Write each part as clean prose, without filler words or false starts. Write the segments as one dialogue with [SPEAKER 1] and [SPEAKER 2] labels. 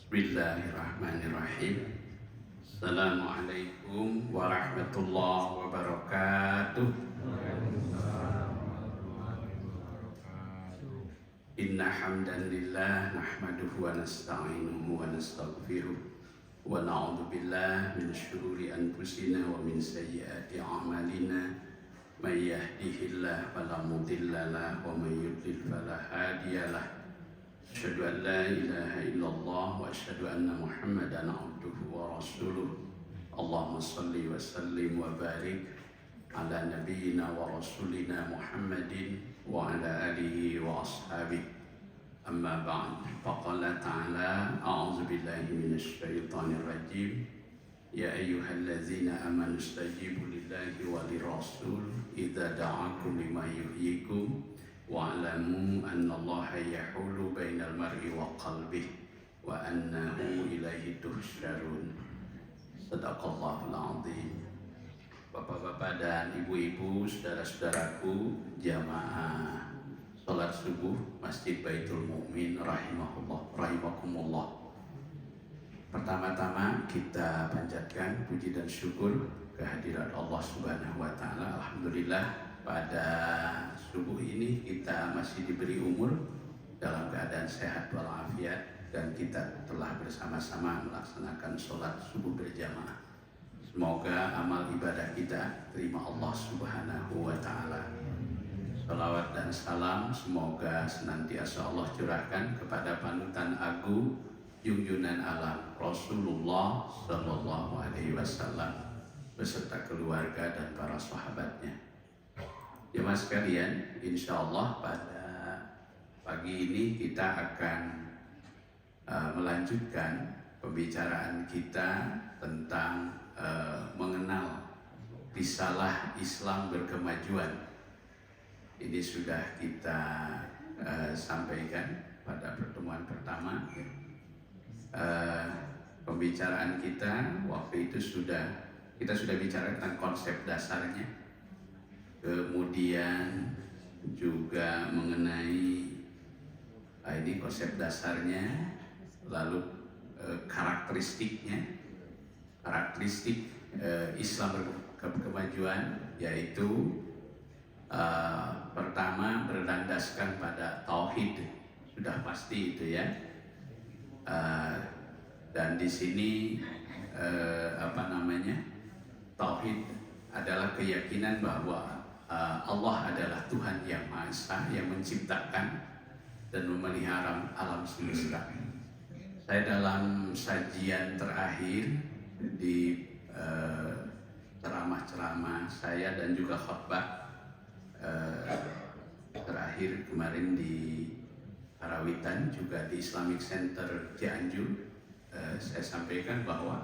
[SPEAKER 1] Bismillahirrahmanirrahim. Assalamualaikum warahmatullahi wabarakatuh. Inna hamdanillah nahmaduhu wa nasta'inuhu wa nastaghfiruh wa na'udzu billahi min syururi anfusina wa min sayyiati a'malina. May yahdihillahu fala mudilla lahu wa may yudlil fala hadiyalah. Asyhadu an la ilaha illallah wa asyhadu anna Muhammadan abduhu wa rasuluh. Allahumma shalli wa sallim wa barik ala nabiyyina wa rasulina Muhammadin wa ala alihi wa ashabihi. Amma ba'd. Faqala ta'ala a'udzu billahi minasy syaithanir rajim. Ya ayyuhallazina amanu istajibu lillahi wa lirrasul idza da'akum lima yuhyikum wa'lamu annallaha yahulu bainal mar'i wa qalbihi wa annahu ilaihi tuhsyarun. Shadaqallahul azim. Bapak-bapak dan ibu-ibu, saudara-saudaraku jamaah salat subuh Masjid Baitul Mukmin rahimakumullah. Pertama-tama kita panjatkan puji dan syukur kehadirat Allah Subhanahu wa taala. Alhamdulillah pada subuh ini kita masih diberi umur dalam keadaan sehat walafiat dan kita telah bersama-sama melaksanakan sholat subuh berjamaah. Semoga amal ibadah kita terima Allah Subhanahu wa taala. Salawat dan salam semoga senantiasa Allah curahkan kepada panutan agung junjungan alam Rasulullah sallallahu alaihi wasallam beserta keluarga dan para sahabatnya. Jemaah sekalian, insya Allah pada pagi ini kita akan melanjutkan pembicaraan kita tentang mengenal risalah Islam berkemajuan. Ini sudah kita sampaikan pada pertemuan pertama. Pembicaraan kita waktu itu kita sudah bicara tentang konsep dasarnya. Kemudian juga mengenai ini konsep dasarnya, lalu karakteristik Islam berkemajuan, yaitu pertama berlandaskan pada tauhid, sudah pasti itu ya. Dan di sini tauhid adalah keyakinan bahwa Allah adalah Tuhan yang Maha Esa yang menciptakan dan memelihara alam semesta. Saya dalam sajian terakhir di ceramah-ceramah saya dan juga khutbah terakhir kemarin di Karawitan, juga di Islamic Center Cianjur, saya sampaikan bahwa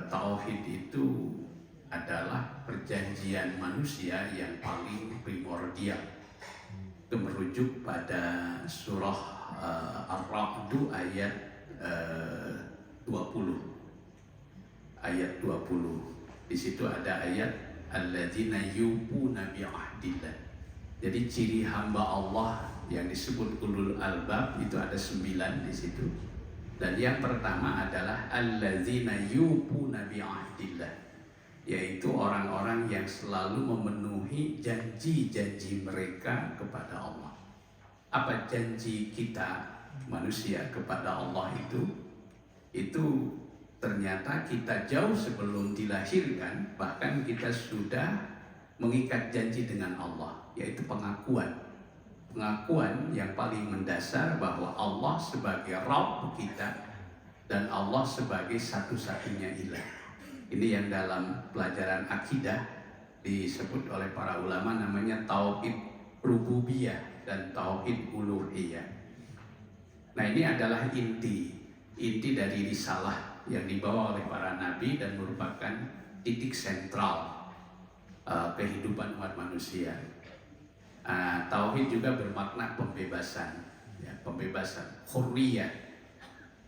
[SPEAKER 1] tauhid itu adalah perjanjian manusia yang paling primordial. Itu merujuk pada surah Ar-Ra'd ayat 20. Ayat 20. Di situ ada ayat alladzina yufuna bi'ahdillah. Jadi ciri hamba Allah yang disebut ulul albab itu ada 9 di situ. Dan yang pertama adalah alladzina yufuna bi'ahdillah, yaitu orang-orang yang selalu memenuhi janji-janji mereka kepada Allah. Apa janji kita manusia kepada Allah itu? Itu ternyata kita jauh sebelum dilahirkan, bahkan kita sudah mengikat janji dengan Allah, yaitu pengakuan yang paling mendasar bahwa Allah sebagai Rabb kita dan Allah sebagai satu-satunya ilah. Ini yang dalam pelajaran akidah disebut oleh para ulama namanya tauhid rububiyah dan tauhid uluhiyah. Nah, ini adalah inti dari risalah yang dibawa oleh para nabi dan merupakan titik sentral kehidupan umat manusia. Tauhid juga bermakna pembebasan, pembebasan hurriyah,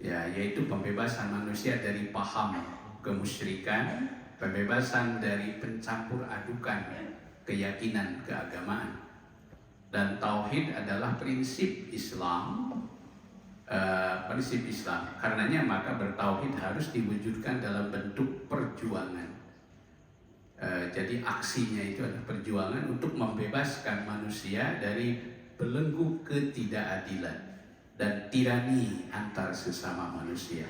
[SPEAKER 1] yaitu pembebasan manusia dari paham kemusyrikan, pembebasan dari pencampur adukan keyakinan keagamaan. Dan tauhid adalah prinsip Islam prinsip Islam. Karenanya maka bertauhid harus diwujudkan dalam bentuk perjuangan. Jadi aksinya itu adalah perjuangan untuk membebaskan manusia dari belenggu ketidakadilan dan tirani antar sesama manusia.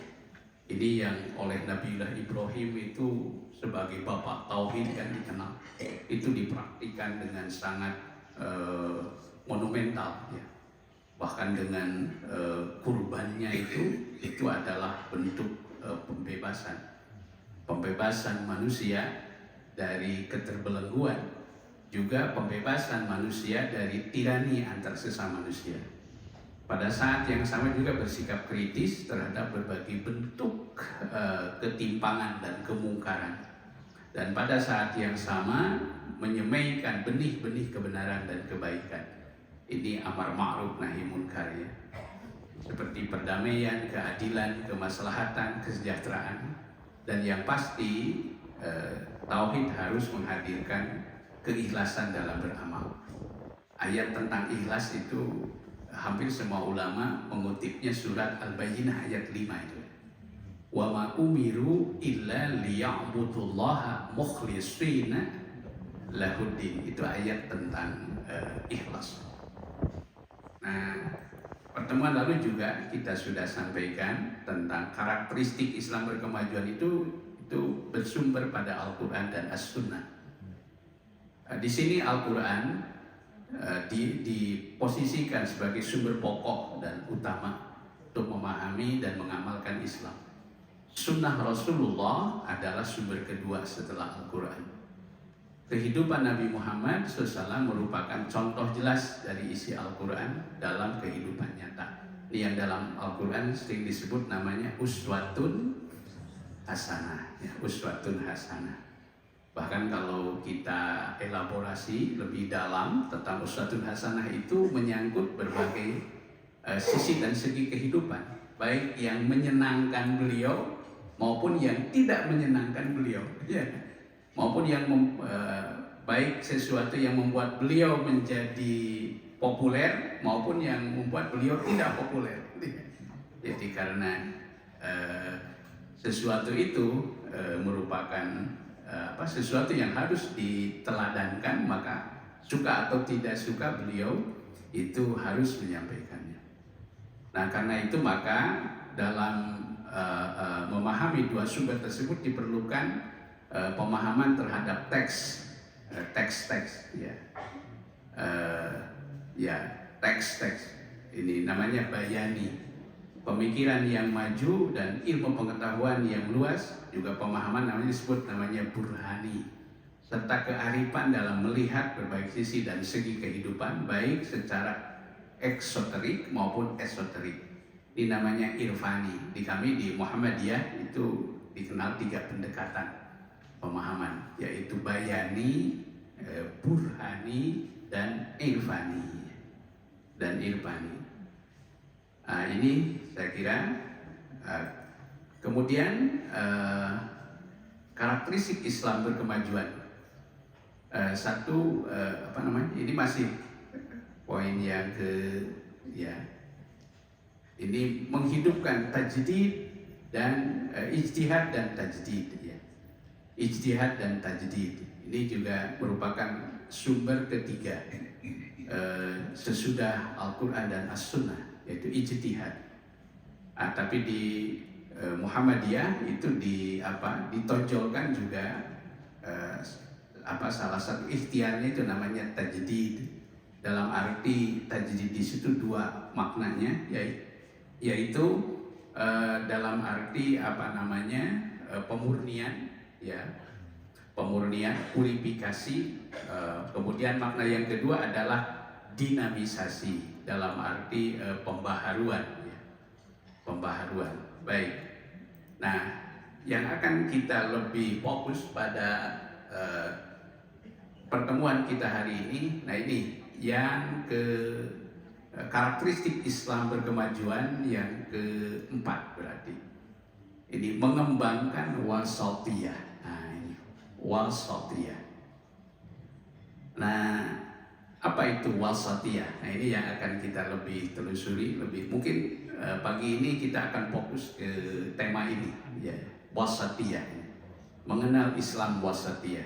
[SPEAKER 1] Ini yang oleh Nabiullah Ibrahim itu sebagai bapak tauhid kan dikenal. Itu dipraktikkan dengan sangat monumental ya. Bahkan dengan kurbannya itu adalah bentuk pembebasan manusia dari keterbelengguan, juga pembebasan manusia dari tirani antar sesama manusia. Pada saat yang sama juga bersikap kritis terhadap berbagai bentuk ketimpangan dan kemungkaran. Dan pada saat yang sama menyemaikan benih-benih kebenaran dan kebaikan. Ini amar ma'ruf nahi munkar ya. Seperti perdamaian, keadilan, kemaslahatan, kesejahteraan. Dan yang pasti tauhid harus menghadirkan keikhlasan dalam beramal. Ayat tentang ikhlas itu hampir semua ulama mengutipnya surat Al-Bayyinah ayat 5 itu. Wa ma umiru illa liya'budullaha mukhlishina lahuddin. Itu ayat tentang ikhlas. Nah, pertemuan lalu juga kita sudah sampaikan tentang karakteristik Islam berkemajuan itu bersumber pada Al-Quran dan As-Sunnah. Di sini Al-Quran diposisikan sebagai sumber pokok dan utama untuk memahami dan mengamalkan Islam. Sunnah Rasulullah adalah sumber kedua setelah Al-Quran. Kehidupan Nabi Muhammad SAW merupakan contoh jelas dari isi Al-Quran dalam kehidupan nyata. Ini yang dalam Al-Quran sering disebut namanya uswatun hasanah, ya, uswatun hasanah. Bahkan kalau kita elaborasi lebih dalam tentang uswatun hasanah itu menyangkut berbagai sisi dan segi kehidupan, baik yang menyenangkan beliau maupun yang tidak menyenangkan beliau, ya. Maupun yang baik sesuatu yang membuat beliau menjadi populer maupun yang membuat beliau tidak populer. Jadi karena sesuatu itu merupakan sesuatu yang harus diteladankan, maka suka atau tidak suka beliau itu harus menyampaikannya. Nah, karena itu maka dalam memahami dua sumber tersebut diperlukan pemahaman terhadap teks ya, teks ini namanya bayani. Pemikiran yang maju dan ilmu pengetahuan yang luas, juga pemahaman namanya burhani, serta kearifan dalam melihat berbagai sisi dan segi kehidupan baik secara eksoterik maupun esoterik. Ini namanya irfani. Di kami di Muhammadiyah itu dikenal 3 pendekatan pemahaman, yaitu bayani, burhani, dan irfani. Nah, ini saya kira kemudian karakteristik Islam berkemajuan. Ini masih poin yang ini menghidupkan tajdid dan ijtihad dan tajdid ya. Ijtihad dan tajdid ini juga merupakan sumber ketiga sesudah Al-Quran dan As-Sunnah, yaitu ijtihad. Tapi di Muhammadiyah itu ditonjolkan juga salah satu ikhtiarnya itu namanya tajdid. Dalam arti tajdid di situ 2 maknanya, yaitu dalam arti pemurnian ya, pemurnian, purifikasi. Kemudian makna yang kedua adalah dinamisasi dalam arti pembaharuan ya. Pembaharuan. Baik. Nah, yang akan kita lebih fokus pada pertemuan kita hari ini, nah ini yang karakteristik Islam berkemajuan yang keempat berarti. Ini mengembangkan wasatiyah. Nah, ini wasatiyah. Nah, Apa itu wasatiyah? Nah ini yang akan kita lebih telusuri, lebih mungkin pagi ini kita akan fokus ke tema ini, ya, wasatiyah, mengenal Islam wasatiyah.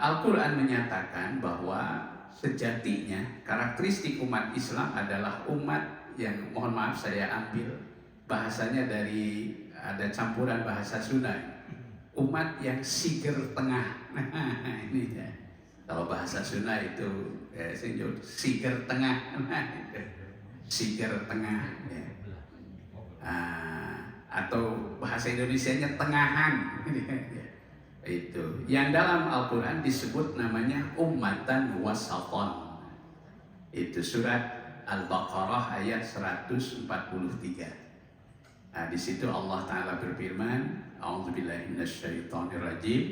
[SPEAKER 1] Al-Quran menyatakan bahwa sejatinya karakteristik umat Islam adalah umat yang, mohon maaf saya ambil bahasanya dari, ada campuran bahasa Sunda, umat yang siger tengah. Nah ini ya, kalau bahasa Sunda itu siger tengah, siger tengah ya. Atau bahasa Indonesianya tengahan. Itu yang dalam Al-Quran disebut namanya ummatan wasaton. Itu surat Al-Baqarah ayat 143. Nah, di situ Allah Ta'ala berfirman, a'udzubillahi minasyaitonirrajim,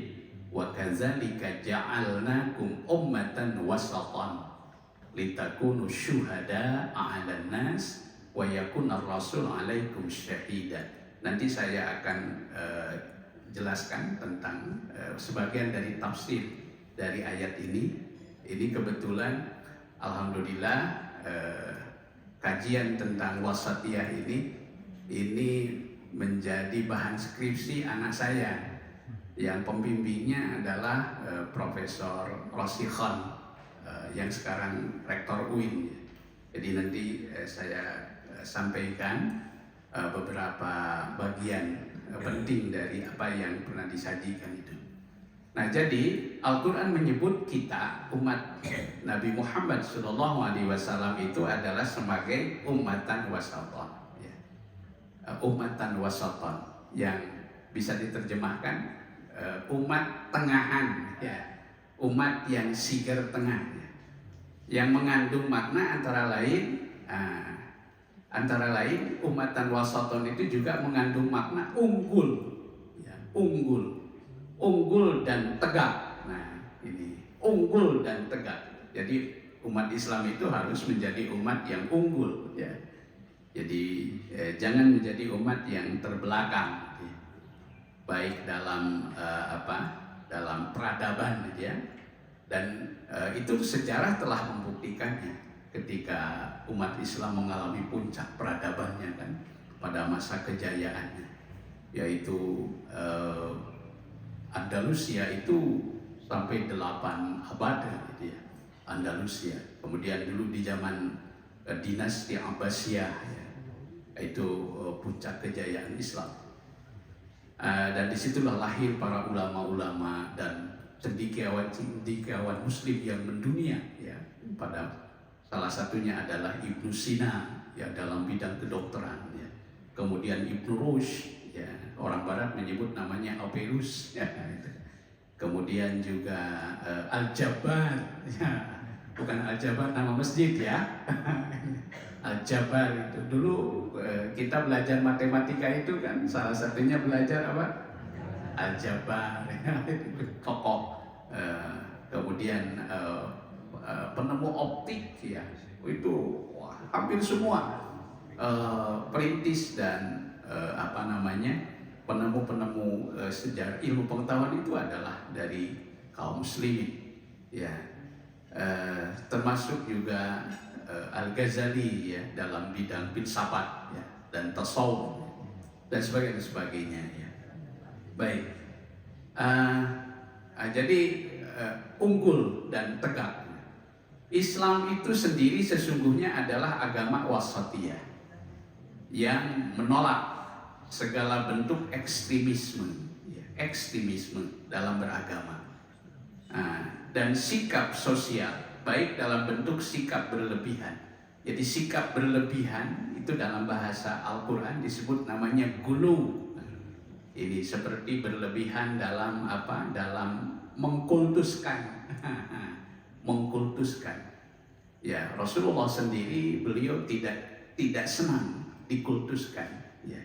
[SPEAKER 1] wa kadzalika ja'alnakum ummatan wasatan litakunu syuhada 'alan nas wa yakuna ar-rasul 'alaikum syahida. Nanti saya akan jelaskan tentang sebagian dari tafsir dari ayat ini. Ini kebetulan alhamdulillah kajian tentang wasatiyah ini menjadi bahan skripsi anak saya yang pembimbingnya adalah Profesor Rosikhan yang sekarang rektor UIN. Jadi nanti saya sampaikan beberapa bagian penting dari apa yang pernah disajikan itu. Nah, jadi Al-Quran menyebut kita umat Nabi Muhammad SAW itu adalah sebagai ummatan wasaton, ya. Ummatan wasaton yang bisa diterjemahkan umat tengahan, ya. Umat yang siger tengah, ya. Yang mengandung makna antara lain ummatan wasaton itu juga mengandung makna unggul, ya, unggul dan tegak. Nah ini unggul dan tegak. Jadi umat Islam itu harus menjadi umat yang unggul, ya. Jadi jangan menjadi umat yang terbelakang, ya. Baik dalam dalam peradaban, ya. Dan itu sejarah telah membuktikannya. Ketika umat Islam mengalami puncak peradabannya kan pada masa kejayaannya, yaitu Andalusia itu sampai 8 abad, gitu ya, Andalusia. Kemudian dulu di zaman dinasti Abbasiyah, ya, itu puncak kejayaan Islam. Dan disitulah lahir para ulama-ulama dan cendekiawan Muslim yang mendunia, ya, pada salah satunya adalah Ibnu Sina, ya, dalam bidang kedokteran, ya. Kemudian Ibnu Rushd, ya, orang Barat menyebut namanya Averroes, ya. Kemudian juga Al-Jabbar, ya. Bukan Al-Jabbar nama masjid, ya. Al-Jabbar itu dulu kita belajar matematika itu kan salah satunya belajar apa? Al-Jabbar, ya. Tokoh. Kemudian penemu optik, ya, itu hampir semua perintis dan penemu-penemu sejarah ilmu pengetahuan itu adalah dari kaum muslimin, ya. Termasuk juga Al-Ghazali, ya, dalam bidang filsafat, ya, dan tasawuf dan sebagainya, ya. Baik, jadi unggul dan tegak. Islam itu sendiri sesungguhnya adalah agama wasatiyah yang menolak segala bentuk ekstremisme, ya, ekstremisme dalam beragama, dan sikap sosial baik dalam bentuk sikap berlebihan. Jadi sikap berlebihan itu dalam bahasa Al-Quran disebut namanya gulu. Ini seperti berlebihan dalam dalam mengkultuskan. Mengkultuskan, ya. Rasulullah sendiri beliau tidak senang dikultuskan, ya.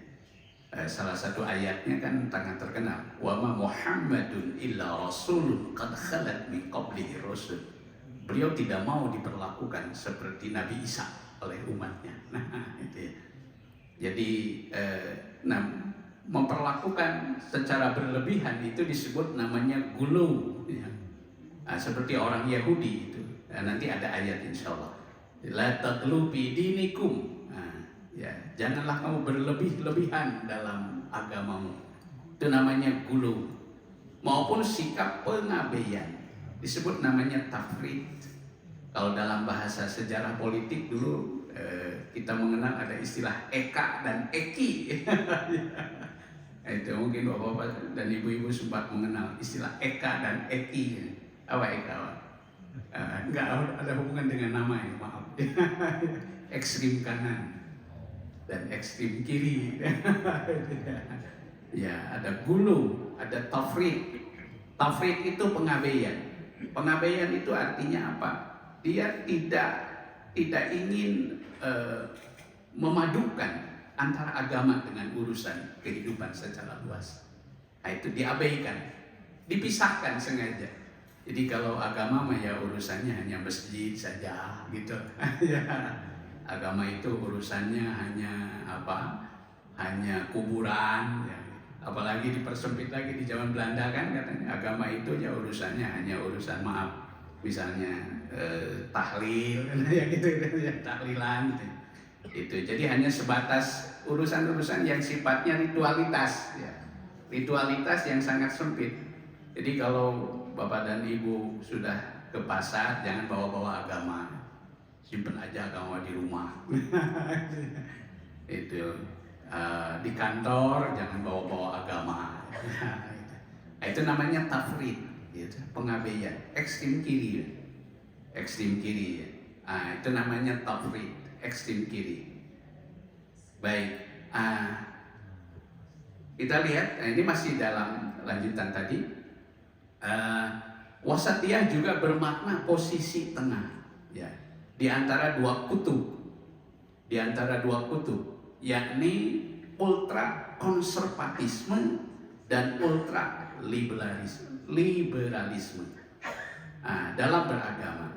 [SPEAKER 1] Salah satu ayatnya kan sangat terkenal, wa ma Muhammadun illa rasulun qad khalat min qablihi rusul. Beliau tidak mau diperlakukan seperti Nabi Isa oleh umatnya. Nah, itu ya. Jadi memperlakukan secara berlebihan itu disebut namanya gulu, ya. Seperti orang Yahudi itu Dan nanti ada ayat insyaallah. La taghlu fi dinikum. Nah, ya, janganlah kamu berlebih-lebihan dalam agamamu. Itu namanya gulu. Maupun sikap pengabaian. Disebut namanya tafrid. Kalau dalam bahasa sejarah politik dulu kita mengenal ada istilah eka dan eki. Itu mungkin bapak-bapak dan ibu-ibu sempat mengenal istilah eka dan eki. Apa eka? Enggak ada hubungan dengan nama ya, maaf. Ekstrim kanan dan ekstrim kiri. Ya, ada gulu, ada tafrid. Tafrid itu pengabaian. Pengabaian itu artinya apa? Dia tidak ingin memadukan antara agama dengan urusan kehidupan secara luas. Nah, itu diabaikan, dipisahkan sengaja. Jadi kalau agama mah ya urusannya hanya masjid saja gitu. Ya, agama itu urusannya hanya apa? Hanya kuburan. Ya. Apalagi dipersempit lagi di zaman Belanda kan katanya agama itu ya urusannya hanya urusan maaf. Misalnya tahlil ya gitu ya, tahlilan gitu. Itu jadi hanya sebatas urusan-urusan yang sifatnya ritualitas ya. Ritualitas yang sangat sempit. Jadi kalau bapak dan ibu sudah ke pasar jangan bawa-bawa agama, simpen aja agama di rumah. Itu di kantor jangan bawa-bawa agama. Itu namanya tafrid, gitu. Pengabaian, ekstrem kiri, ekstrem kiri. Itu namanya tafrid, ekstrem kiri. Baik, kita lihat, ini masih dalam lanjutan tadi. Wasatiyah juga bermakna posisi tengah, ya, di antara dua kutub, yakni ultra konservatisme dan ultra liberalisme dalam beragama.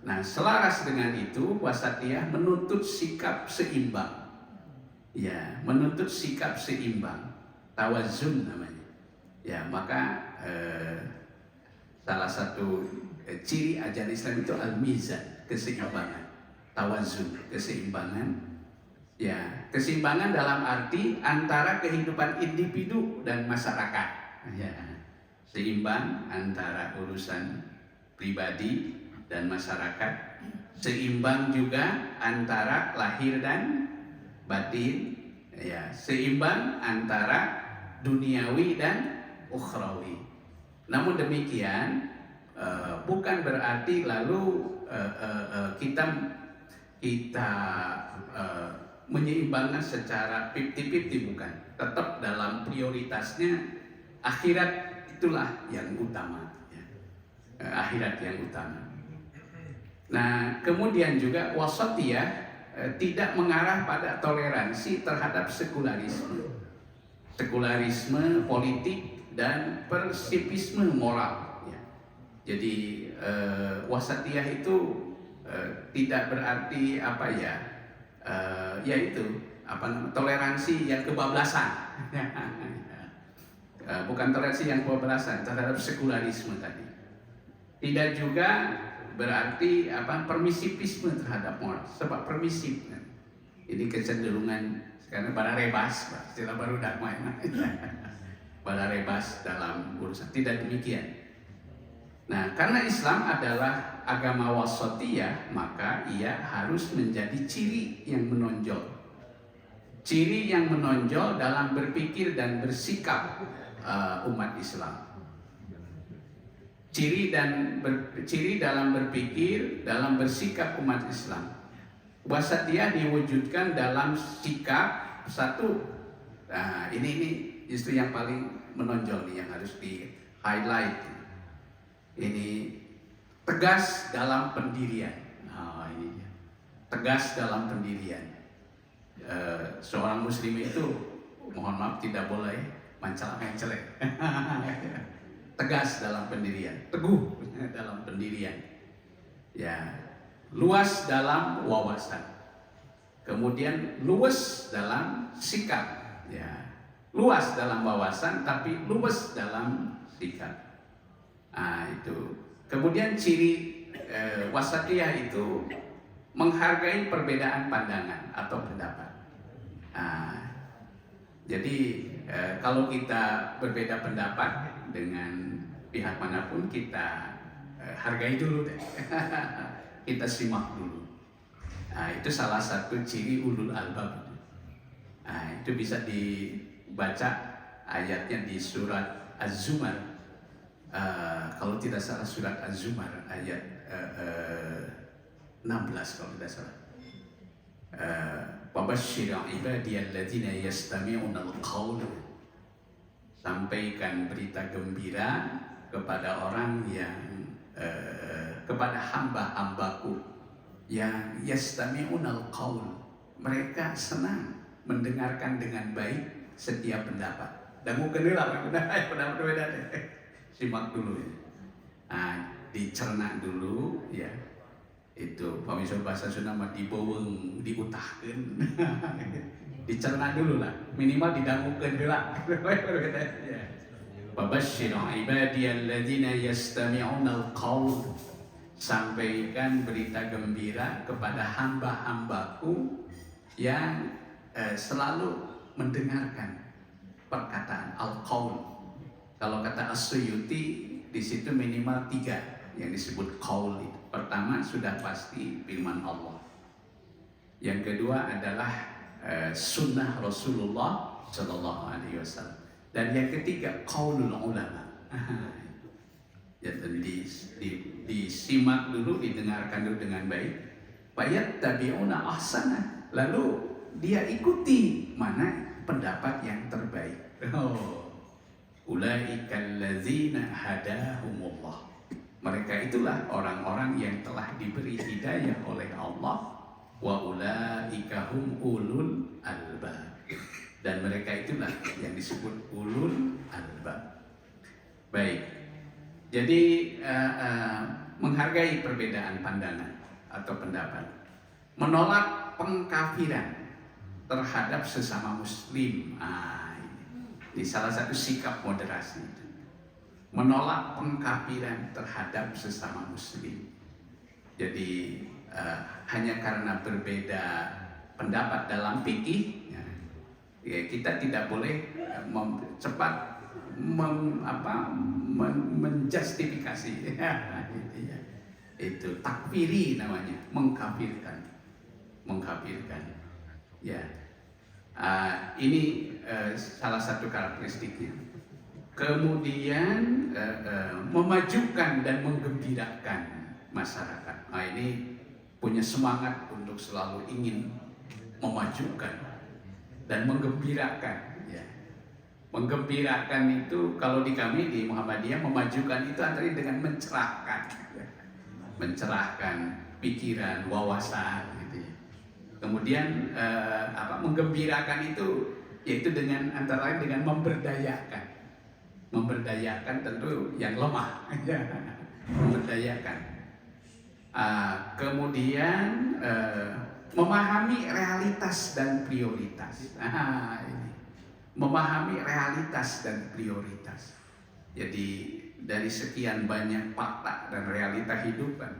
[SPEAKER 1] Nah, selaras dengan itu, wasatiyah menuntut sikap seimbang, ya, menuntut sikap seimbang, tawazun namanya. Ya, maka salah satu ciri ajaran Islam itu al-mizan, keseimbangan, tawazun, keseimbangan. Ya, keseimbangan dalam arti antara kehidupan individu dan masyarakat. Ya, seimbang antara urusan pribadi dan masyarakat, seimbang juga antara lahir dan batin, ya, seimbang antara duniawi dan ukhrawi. Namun demikian bukan berarti lalu kita menyeimbangkan secara 50-50, bukan. Tetap dalam prioritasnya akhirat itulah yang utama, ya. Akhirat yang utama. Nah, kemudian juga wasatiyah tidak mengarah pada toleransi terhadap sekularisme politik dan persipisme moral, ya. Jadi wasatiyah itu tidak berarti apa ya, yaitu toleransi yang kebablasan. Bukan toleransi yang kebablasan terhadap sekularisme tadi. Tidak juga berarti permisivisme terhadap moral, sebab permisif kan. Ini kecenderungan sekarang pada rebas, istilah baru dagma pada rebas dalam urusan, tidak demikian. Nah, karena Islam adalah agama wasatiyah, maka ia harus menjadi ciri yang menonjol. Ciri yang menonjol dalam berpikir dan bersikap umat Islam. Ciri dalam berpikir, dalam bersikap umat Islam. Wasatiyah diwujudkan dalam sikap satu. Nah, ini justru yang paling menonjol nih, yang harus di highlight. Ini tegas dalam pendirian. Nah, ini dia. Tegas dalam pendirian. Seorang muslim itu, mohon maaf, tidak boleh mencela-mencelek. Tegas dalam pendirian, teguh dalam pendirian. Ya, luas dalam wawasan. Kemudian luas dalam sikap. Ya, luas dalam wawasan tapi luas dalam sikap. Itu. Kemudian ciri wasatiyah itu menghargai perbedaan pandangan atau pendapat. Jadi kalau kita berbeda pendapat dengan pihak manapun, kita hargai dulu deh. Kita simak dulu. Itu salah satu ciri ulul albab. Itu bisa dibaca ayatnya di surat Az-Zumar. Kalau tidak salah surat Az-Zumar ayat 16 kalau tidak salah. Wabashshir ibadiyalladzina yastami'una al-qaul. Sampaikan berita gembira kepada orang yang kepada hamba-hambaku yang yastami'una al-qaul. Mereka senang mendengarkan dengan baik setiap pendapat. Dan mungkin pendapat berbeda. Simak dulu ya. Dicerna dulu ya. Itu pamisah bahasa Sunda mah dibeuweung, diutahkeun. Dicerna dulu lah, minimal didangukeun heula. Babashshir ibadiyalladzina yastami'una al-qaul. Sampaikan berita gembira kepada hamba-hambaku yang selalu mendengarkan perkataan al-qaul. Kalau kata As-Suyuti di situ minimal 3 yang disebut qaul itu. Pertama sudah pasti firman Allah. Yang kedua adalah sunnah Rasulullah Shallallahu Alaihi Wasallam. Dan yang ketiga qaulul ulama. Jadi disimak dulu, didengarkan dulu dengan baik. Bayat tabi'una ahsana. Lalu dia ikuti mana pendapat yang terbaik. Ulaikal ladzina hadahumullah. Mereka itulah orang-orang yang telah diberi hidayah oleh Allah. Wa ulaika hum ulul albab. Dan mereka itulah yang disebut ulul albab. Baik. Jadi menghargai perbedaan pandangan atau pendapat. Menolak pengkafiran terhadap sesama muslim. Ini salah satu sikap moderasi. Menolak pengkafiran terhadap sesama muslim. Jadi hanya karena berbeda pendapat dalam fikih, ya, kita tidak boleh cepat menjustifikasi. Itu takfiri namanya, mengkafirkan. Ya, ini salah satu karakteristiknya. Kemudian memajukan dan menggembirakan masyarakat. Ini punya semangat untuk selalu ingin memajukan dan menggembirakan. Ya. Menggembirakan itu kalau di kami di Muhammadiyah, memajukan itu antara dengan mencerahkan, ya. Mencerahkan pikiran, wawasan, gitu ya. Kemudian menggembirakan itu yaitu dengan antara lain dengan memberdayakan. Memberdayakan tentu yang lemah, memberdayakan. Kemudian memahami realitas dan prioritas. Ini. Memahami realitas dan prioritas. Jadi dari sekian banyak fakta dan realita hidup kan,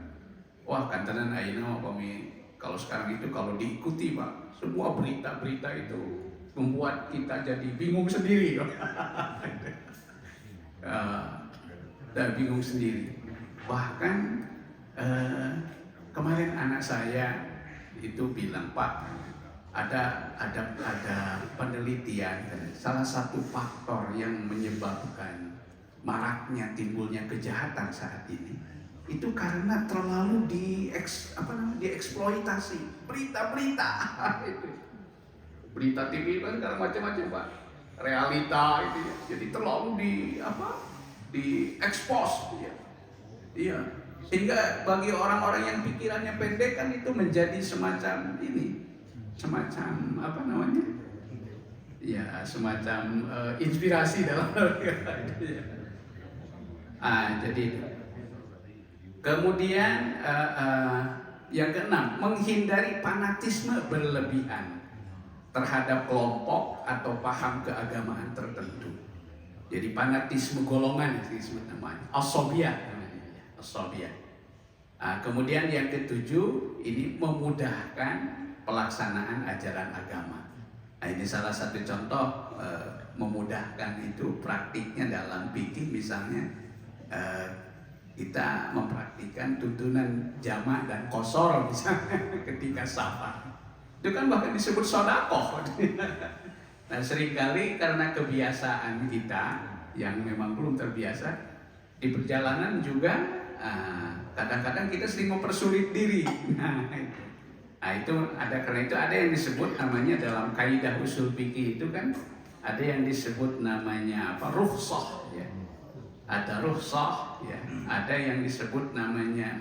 [SPEAKER 1] wah kantenan ayeuna kami kalau sekarang itu kalau diikuti Pak, semua berita-berita itu membuat kita jadi bingung sendiri. Dan bingung sendiri. Bahkan kemarin anak saya itu bilang, Pak, ada penelitian, salah satu faktor yang menyebabkan maraknya timbulnya kejahatan saat ini itu karena terlalu dieksploitasi berita-berita. Berita TV kan sekarang macam-macam Pak, realita itu ya. Jadi terlalu diekspos ya. Iya. Sehingga bagi orang-orang yang pikirannya pendek kan itu menjadi semacam semacam inspirasi dalam itu ya. Jadi kemudian yang keenam, menghindari fanatisme berlebihan terhadap kelompok atau paham keagamaan tertentu. Jadi fanatisme golongan itu disebut namanya as-sabiyah. Kemudian yang ketujuh, ini memudahkan pelaksanaan ajaran agama. Ini salah satu contoh memudahkan itu praktiknya dalam fikih. Misalnya kita mempraktikkan tuntunan jamak dan qasar misalnya ketika safar. Itu kan bahkan disebut sedekah. Nah, seringkali karena kebiasaan kita yang memang belum terbiasa di perjalanan juga, kadang-kadang kita sering mempersulit diri. Itu ada, karena itu ada yang disebut namanya dalam kaidah usul fikih itu kan ada yang disebut namanya apa, rukhsah ya. Ada rukhsah ya, ada yang disebut namanya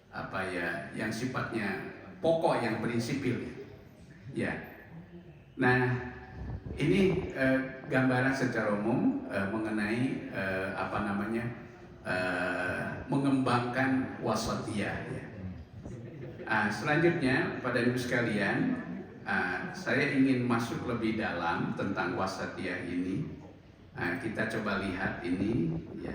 [SPEAKER 1] apa ya, yang sifatnya pokok, yang prinsipil ya. Nah, ini gambaran secara umum mengenai apa namanya, mengembangkan wasatiyah ya. Selanjutnya pada ibu sekalian, saya ingin masuk lebih dalam tentang wasatiyah ini. Kita coba lihat ini ya.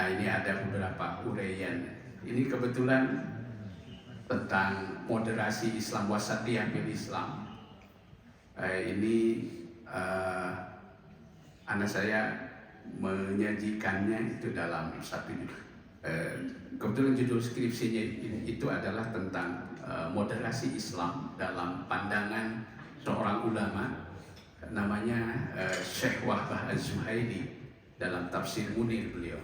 [SPEAKER 1] Ini ada beberapa uraian. Ini kebetulan tentang moderasi Islam, wasatiyah bil Islam. Ini anak saya menyajikannya itu dalam satu kebetulan judul skripsinya itu adalah tentang moderasi Islam dalam pandangan seorang ulama namanya Syekh Wahbah Az-Zuhaili dalam tafsir Munir beliau.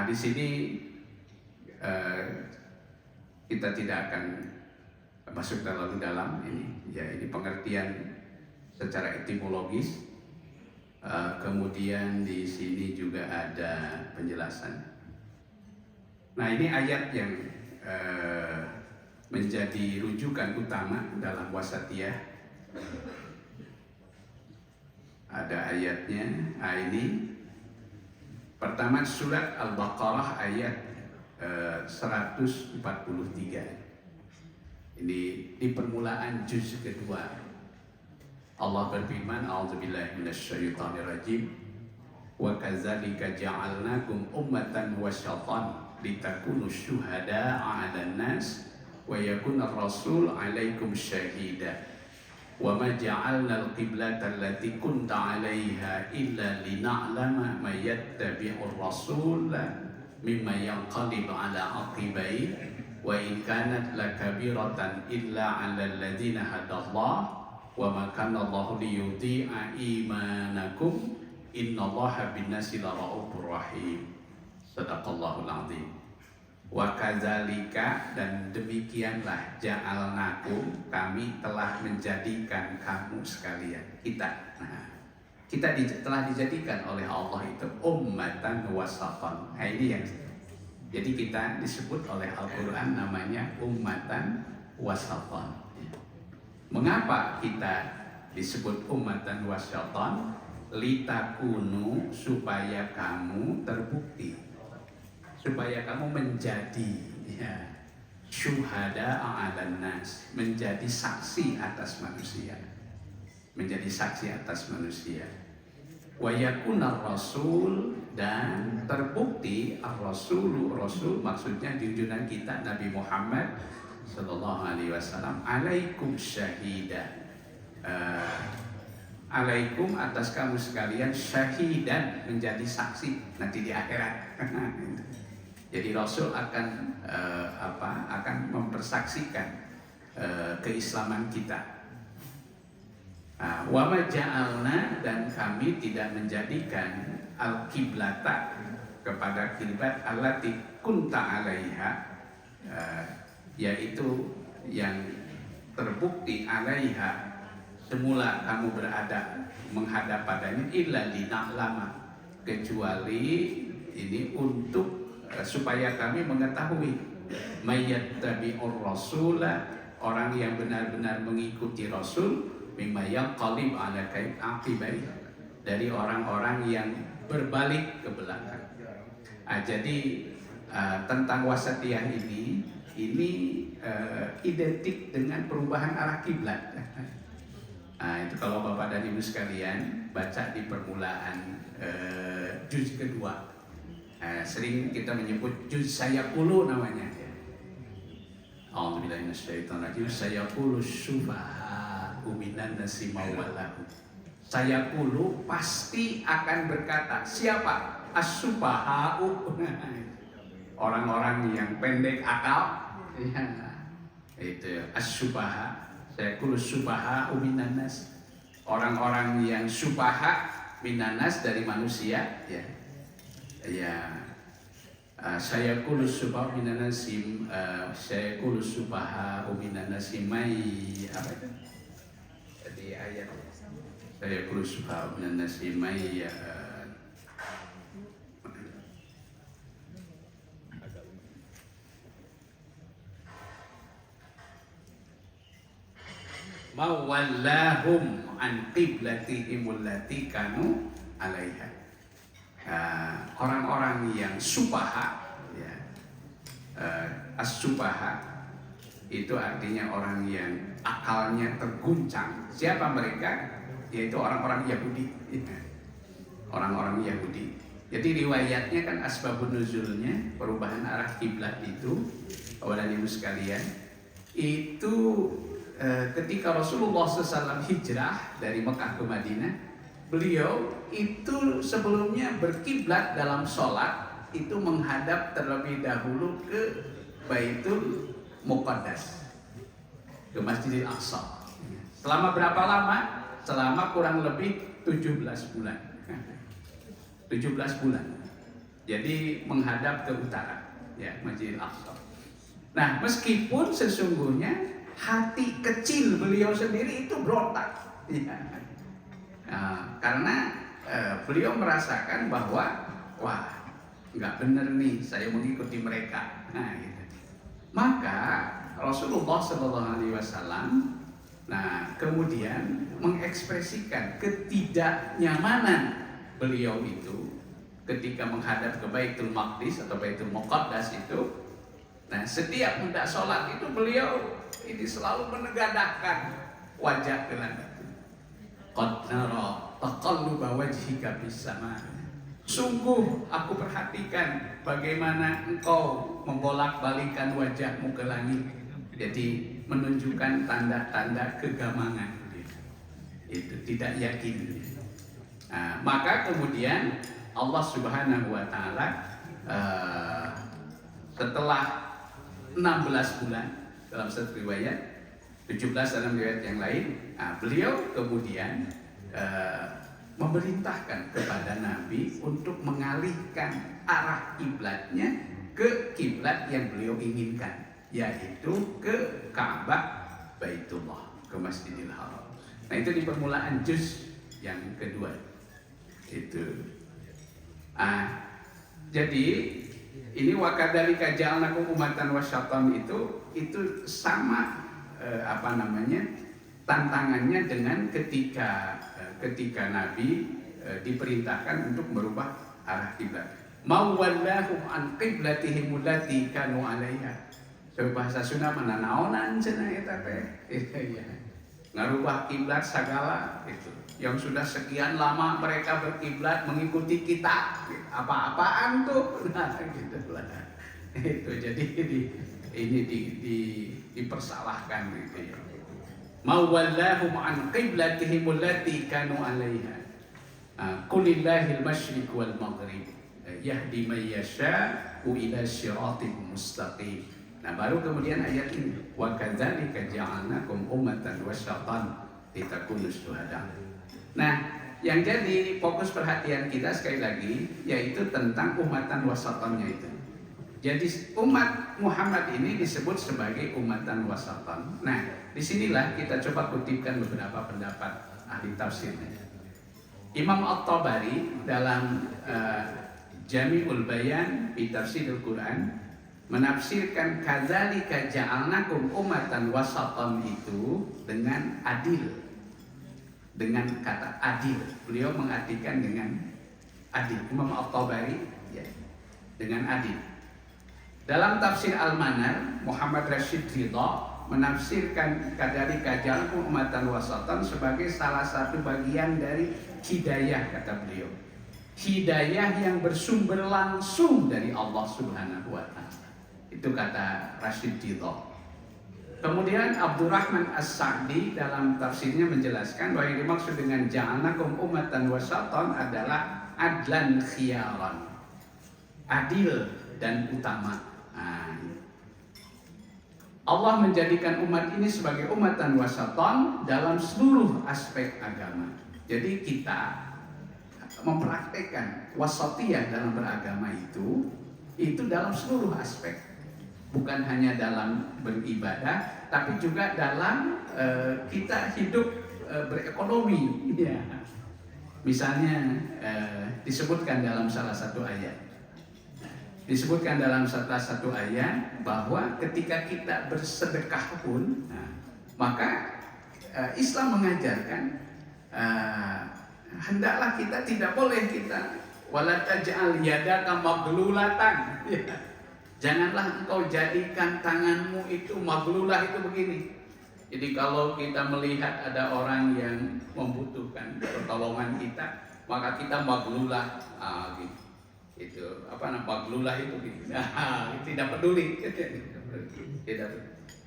[SPEAKER 1] Di sini kita tidak akan masuk terlalu dalam ini ya, ini pengertian secara etimologis. Kemudian di sini juga ada penjelasan. Nah, ini ayat yang menjadi rujukan utama dalam wasatiyah. Ada ayatnya. Ini pertama surat Al-Baqarah ayat 143. Ini di permulaan juz kedua. Allah berfirman, a'udzubillahi minasyaitonirrajim, wa kadzalika ja'alnakum ummatan wasatan litakunu syuhada'a 'alan nas wa yakuna ar-rasul 'alaikum syahida wa ma ja'alna al-qiblata allati kunta 'alaiha illa lina'lama may yattabi'ur rasul mimma yanqalib 'ala 'aqibaihi wa in kanat lakabiratan illa 'alal ladzina hadallahu wa ma kana Allahu liyudhi'a imanakum innallaha bin-nasi laraufur rahim. Shadaqallahul azim. Wa kadzalika, dan demikianlah, ja'alnakum, kami telah menjadikan kamu sekalian, kita. Kita telah dijadikan oleh Allah itu ummatan wasatan. Ini yang jadi kita disebut oleh Al-Qur'an namanya ummatan wasatan. Mengapa kita disebut ummatan wasatan? Litakunu, supaya kamu terbukti, supaya kamu menjadi ya, syuhada 'alan nas, menjadi saksi atas manusia, menjadi saksi atas manusia. Wa yakunar rasul, dan terbukti ar-rasul, rasul maksudnya junjungan kita Nabi Muhammad sallallahu alaihi wasallam, alaikum syahida, alaikum atas kamu sekalian, syahidan, menjadi saksi nanti di akhirat. Jadi Rasul akan akan mempersaksikan keislaman kita. Wa ma ja'alna, dan kami tidak menjadikan al-kiblata, kepada kiblat allati kunta 'alaiha, yaitu yang terbukti 'alaiha, semula kamu berada menghadap padanya, illa lina'lama, kecuali ini untuk supaya kami mengetahui, mayyattabi'ur rasula, orang yang benar-benar mengikuti Rasul, mimma yanqalib 'ala aqibai, dari orang-orang yang berbalik ke belakang. Jadi tentang wasatiyah ini identik dengan perubahan arah kiblat. Nah, itu kalau Bapak dan Ibu sekalian baca di permulaan juz kedua, sering kita menyebut juz sayaqulu namanya. A'udzubillahi minasyaitonirrajim. Sayaqulu syufaha minan nasi mawallahu. Sayaqulu pasti akan berkata, siapa? As-sufaha'u. Orang-orang yang pendek akal. Ya, itu as-sufaha. Sayaqulu syufaha'u minan nas. Orang-orang yang sufaha minan nas dari manusia, ya. Ya. Sayaqulu syufaha'u minan nasim, sayaqulu syufaha'u minan nasim mai apa itu? Di ayat sayaqulu syufaha'u minan nasim mai mawallahum an qiblatihim allati kanu 'alaiha. Orang-orang yang subaha, ya, as-subaha itu artinya orang yang akalnya terguncang. Siapa mereka? Yaitu orang-orang Yahudi. Orang-orang Yahudi. Jadi riwayatnya kan asbabun nuzulnya perubahan arah kiblat itu, Bapak dan Ibu sekalian, itu ketika Rasulullah SAW hijrah dari Mekah ke Madinah, beliau itu sebelumnya berkiblat dalam sholat itu menghadap terlebih dahulu ke Baitul Muqaddas, ke Masjidil Aqsa. Selama berapa lama? Selama kurang lebih 17 bulan. 17 bulan. Jadi menghadap ke utara, ya, Masjidil Aqsa. Nah, meskipun sesungguhnya hati kecil beliau sendiri itu berontak, ya. Karena beliau merasakan bahwa wah, nggak benar nih saya mengikuti mereka. Nah, gitu. Maka Rasulullah SAW kemudian mengekspresikan ketidaknyamanan beliau itu ketika menghadap ke Baitul Maqdis atau Baitul Muqaddas itu. Nah, setiap hendak sholat itu beliau ini selalu menegadahkan wajah ke langit. Qad nara taqalluba wajhika fis sama. Sungguh aku perhatikan bagaimana engkau membolak-balikan wajahmu ke langit. Jadi menunjukkan tanda-tanda kegamangan. Itu tidak yakin. Nah, maka kemudian Allah Subhanahu wa taala setelah 16 bulan dalam satu riwayat, 17 dalam riwayat yang lain, beliau kemudian memerintahkan kepada Nabi untuk mengalihkan arah kiblatnya ke kiblat yang beliau inginkan, yaitu ke Ka'bah Baitullah, ke Masjidil Haram. Nah, itu di permulaan juz yang kedua. Itu. Jadi ini wakadzalika ja'alnakum ummatan wasyatan itu sama tantangannya dengan ketika Nabi diperintahkan untuk merubah arah kiblat. Mawallahu an qiblatihim allati kanu 'alaiha. So bahasa Sunda mana naonan cenah eta teh. Ya. Ngarubah kiblat segala itu. Yang sudah sekian lama mereka berkiblat mengikuti kita, apa-apaan tuh, nah gitu lah. Itu jadi dipersalahkan gitu ya. Mawallahum an qiblatihim allati kanu 'alaiha. Qulillahil masyriq wal maghrib yahdi may yasha'u ila siratin mustaqim. Nah, baru kemudian ayat ini, wa kadzalika ja'alnakum ummatan wasyatan litakunu syuhada. Nah, yang jadi fokus perhatian kita sekali lagi yaitu tentang umatan wasatannya itu. Jadi umat Muhammad ini disebut sebagai umatan wasatan. Nah, disinilah kita coba kutipkan beberapa pendapat ahli tafsirnya. Imam At-Tabari dalam Jami'ul Bayan fi Tafsirul Quran menafsirkan kadzalika ja'alnakum ummatan wasatan itu dengan adil. Dengan kata adil, beliau mengartikan dengan adil. Imam At-Tabari ya, dengan adil. Dalam tafsir Al-Manar, Muhammad Rashid Ridha menafsirkan dari kaja'alnakum ummatan wasatan sebagai salah satu bagian dari hidayah, kata beliau. Hidayah yang bersumber langsung dari Allah Subhanahu wa Ta'ala. Itu kata Rashid Ridha. Kemudian Abdurrahman As-Sa'di dalam tafsirnya menjelaskan bahwa yang dimaksud dengan ja'alnakum ummatan wasatan adalah adlan khiyaran, adil dan utama. Allah menjadikan umat ini sebagai ummatan wasatan dalam seluruh aspek agama. Jadi kita mempraktekkan wasatiyah dalam beragama itu dalam seluruh aspek. Bukan hanya dalam beribadah, tapi juga dalam kita hidup berekonomi. Ya. Misalnya disebutkan dalam salah satu ayat. Disebutkan dalam salah satu ayat bahwa ketika kita bersedekah pun, maka Islam mengajarkan hendaklah kita tidak boleh kita wala taj'al yadaka maghlulatan. Janganlah engkau jadikan tanganmu itu maglulah, itu begini. Jadi kalau kita melihat ada orang yang membutuhkan pertolongan kita, maka kita maglulah, gitu. Itu maglulah itu gitu. Tidak peduli. Tidak.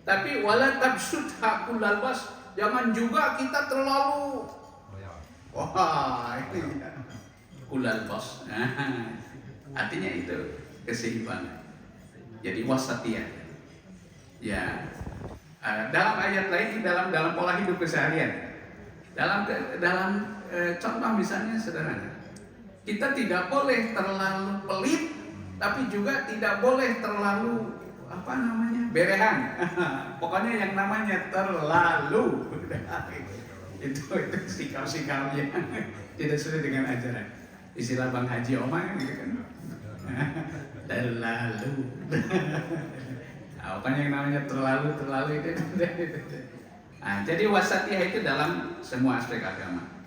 [SPEAKER 1] Tapi wala tabsudha kullal bas, jangan juga kita terlalu itu ya. Kullal bas. Artinya itu keseimbangan. Jadi wasatiyah. Ya. Dalam ayat lain, dalam pola hidup keseharian. Dalam contoh misalnya sederhana. Kita tidak boleh terlalu pelit, tapi juga tidak boleh terlalu berehan. Pokoknya yang namanya terlalu itu sikap-sikap yang tidak sesuai dengan ajaran. Istilah Bang Haji Omar gitu kan. Terlalu. Pokoknya yang namanya terlalu itu. Jadi wasatiyah itu dalam semua aspek agama.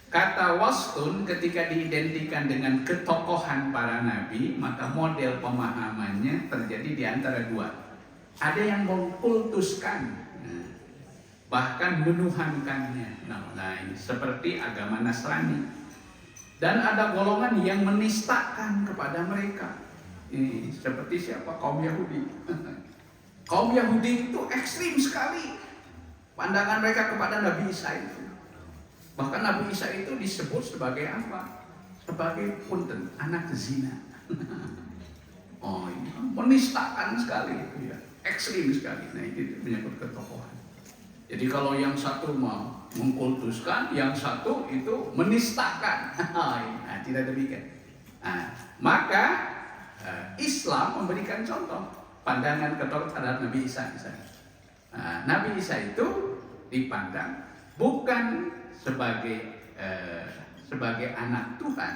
[SPEAKER 1] Kata wastun ketika diidentikan dengan ketokohan para nabi, maka model pemahamannya terjadi di antara dua. Ada yang mengkultuskan, bahkan menuhankannya. Nah ini seperti agama Nasrani. Dan ada golongan yang menistakan kepada mereka. Ini seperti siapa? Kaum Yahudi. Kaum Yahudi itu ekstrim sekali pandangan mereka kepada Nabi Isa itu. Bahkan Nabi Isa itu disebut sebagai apa? Sebagai punten, anak zina. Ini menistakan sekali itu ya, ekstrim sekali. Nah itu menyebut ketokohan. Jadi kalau yang satu mau mengkultuskan, yang satu itu menistakan. Nah, tidak demikian. Maka Islam memberikan contoh pandangan ketokohan terhadap Nabi Isa misalnya. Nabi Isa itu dipandang bukan sebagai anak Tuhan,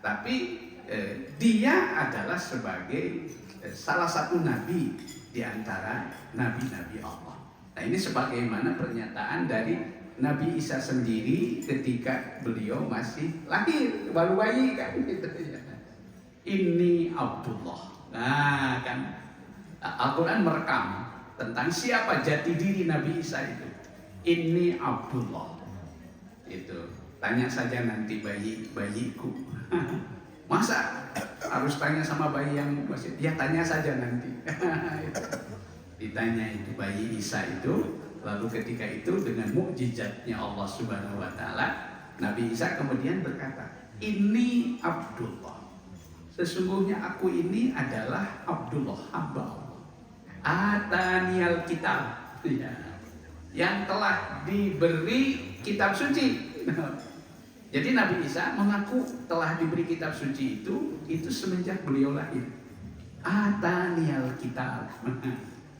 [SPEAKER 1] tapi dia adalah sebagai salah satu nabi di antara nabi-nabi Allah. Nah ini sebagaimana pernyataan dari Nabi Isa sendiri ketika beliau masih lahir, baru bayi kan gitu ya. Ini Abdullah. Nah kan Al-Quran merekam tentang siapa jati diri Nabi Isa itu. Ini Abdullah. Itu tanya saja nanti bayiku. Masa harus tanya sama bayi yang masih? Ya tanya saja nanti. Ditanya itu bayi Isa itu. Lalu ketika itu dengan mukjizatnya Allah Subhanahu wa Ta'ala, Nabi Isa kemudian berkata, ini Abdullah. Sesungguhnya aku ini adalah Abdullah, hamba Allah. Ataniyal kitab, yang telah diberi kitab suci. Jadi Nabi Isa mengaku telah diberi kitab suci itu semenjak beliau lahir. Ataniyal kitab,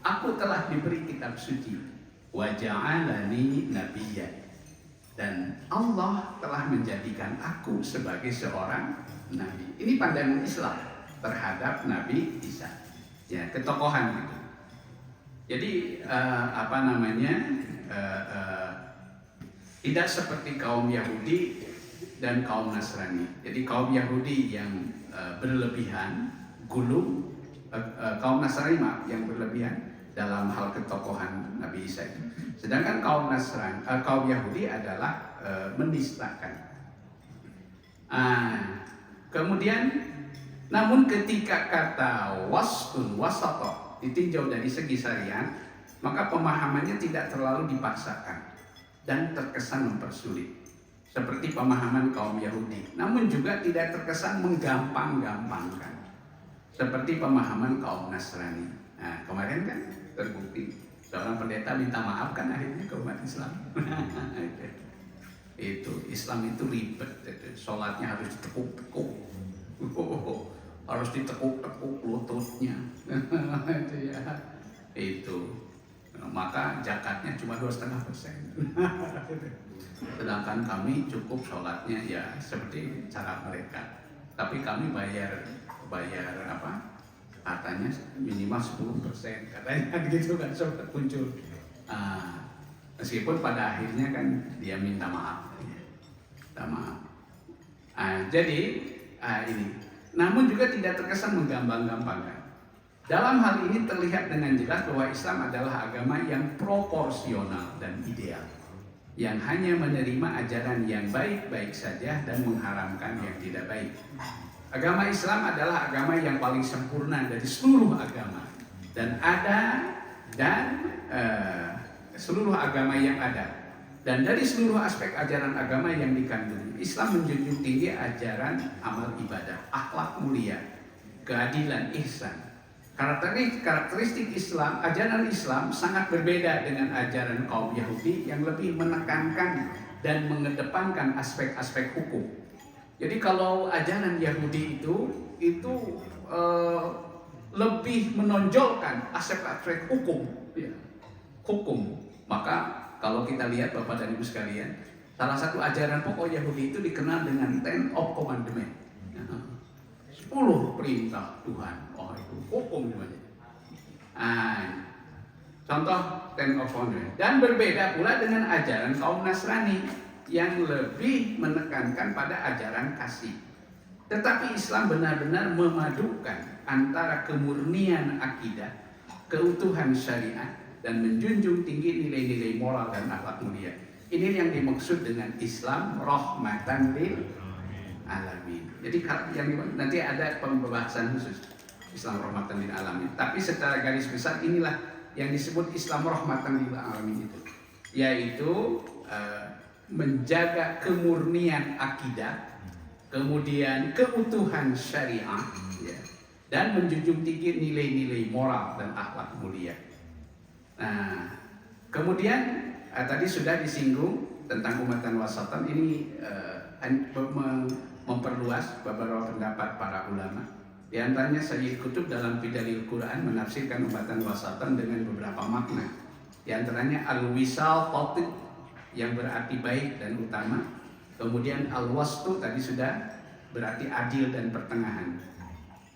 [SPEAKER 1] aku telah diberi kitab suci. Wa ja'alani nabiyyan, dan Allah telah menjadikan aku sebagai seorang nabi. Ini pandangan Islam terhadap Nabi Isa. Ya, ketokohan gitu. Jadi tidak seperti kaum Yahudi dan kaum Nasrani. Jadi kaum Yahudi yang berlebihan, gulu kaum Nasrani yang berlebihan dalam hal ketokohan Nabi Isa itu. Sedangkan kaum kaum Yahudi adalah menistakan. Kemudian, namun ketika kata wastun wasato ditinjau dari segi syariat, maka pemahamannya tidak terlalu dipaksakan dan terkesan mempersulit seperti pemahaman kaum Yahudi. Namun juga tidak terkesan menggampang-gampangkan seperti pemahaman kaum Nasrani. Nah, kemarin kan terbukti seorang pendeta minta maaf kan akhirnya ke umat Islam. Itu Islam itu ribet, sholatnya harus ditekuk-tekuk, harus ditekuk-tekuk lututnya. Itu ya, itu. Maka zakatnya cuma 2,5%. Sedangkan kami cukup sholatnya ya seperti cara mereka. Tapi kami bayar apa? Katanya minimal 10%, katanya gitu kan sobat muncul. Meskipun pada akhirnya kan dia minta maaf. Jadi ini. Namun juga tidak terkesan menggampang-gampangkan. Dalam hal ini terlihat dengan jelas bahwa Islam adalah agama yang proporsional dan ideal, yang hanya menerima ajaran yang baik-baik saja dan mengharamkan yang tidak baik. Agama Islam adalah agama yang paling sempurna dari seluruh agama seluruh agama yang ada. Dan dari seluruh aspek ajaran agama yang dikandung, Islam menjunjung tinggi ajaran amal ibadah, akhlak mulia, keadilan, ihsan. Karakteristik Islam, ajaran Islam sangat berbeda dengan ajaran kaum Yahudi yang lebih menekankan dan mengedepankan aspek-aspek hukum. Jadi kalau ajaran Yahudi itu lebih menonjolkan aspek-aspek hukum, ya. Hukum. Maka kalau kita lihat Bapak dan Ibu sekalian, salah satu ajaran pokok Yahudi itu dikenal dengan Ten of Commandment. 10 perintah Tuhan. Oh, itu hukum namanya. Contoh Ten of Commandment. Dan berbeda pula dengan ajaran kaum Nasrani yang lebih menekankan pada ajaran kasih. Tetapi Islam benar-benar memadukan antara kemurnian akidah, keutuhan syariat, dan menjunjung tinggi nilai-nilai moral dan akhlak mulia. Ini yang dimaksud dengan Islam rahmatan lil alamin. Jadi nanti ada pembahasan khusus Islam rahmatan lil alamin. Tapi secara garis besar inilah yang disebut Islam rahmatan lil alamin itu, yaitu menjaga kemurnian akidah, kemudian keutuhan syariah, ya, dan menjunjung tinggi nilai-nilai moral dan akhlak mulia. Nah, kemudian tadi sudah disinggung tentang umatan wasatan. Ini memperluas beberapa pendapat para ulama. Di antaranya Sayyid Qutb dalam Bidalil Quran menafsirkan umatan wasatan dengan beberapa makna. Di antaranya al-wisal qatib yang berarti baik dan utama. Kemudian al-wastu tadi sudah berarti adil dan pertengahan.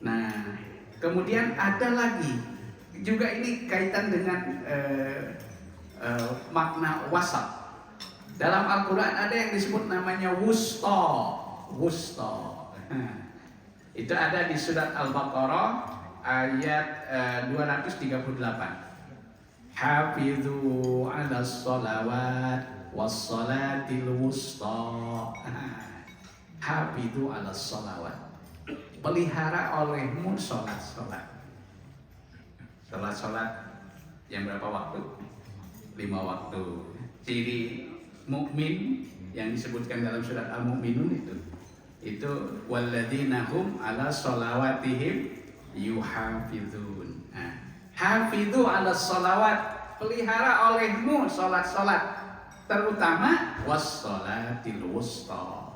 [SPEAKER 1] Nah, kemudian ada lagi juga ini kaitan dengan makna wasat. Dalam Al-Quran ada yang disebut namanya wusta. Itu ada di surat Al-Baqarah ayat 238. Hafidhu 'alas shalawat wassalatil wusta. Hafidhu 'alas shalawat. Pelihara olehmu sholat. Sholat yang berapa waktu? 5 waktu. Ciri mukmin yang disebutkan dalam surat Al-Mu'minun itu walladzina hum 'ala sholawatihim yuhafizun. Hafidhu 'ala sholawat, pelihara olehmu sholat terutama wassalatil wusta,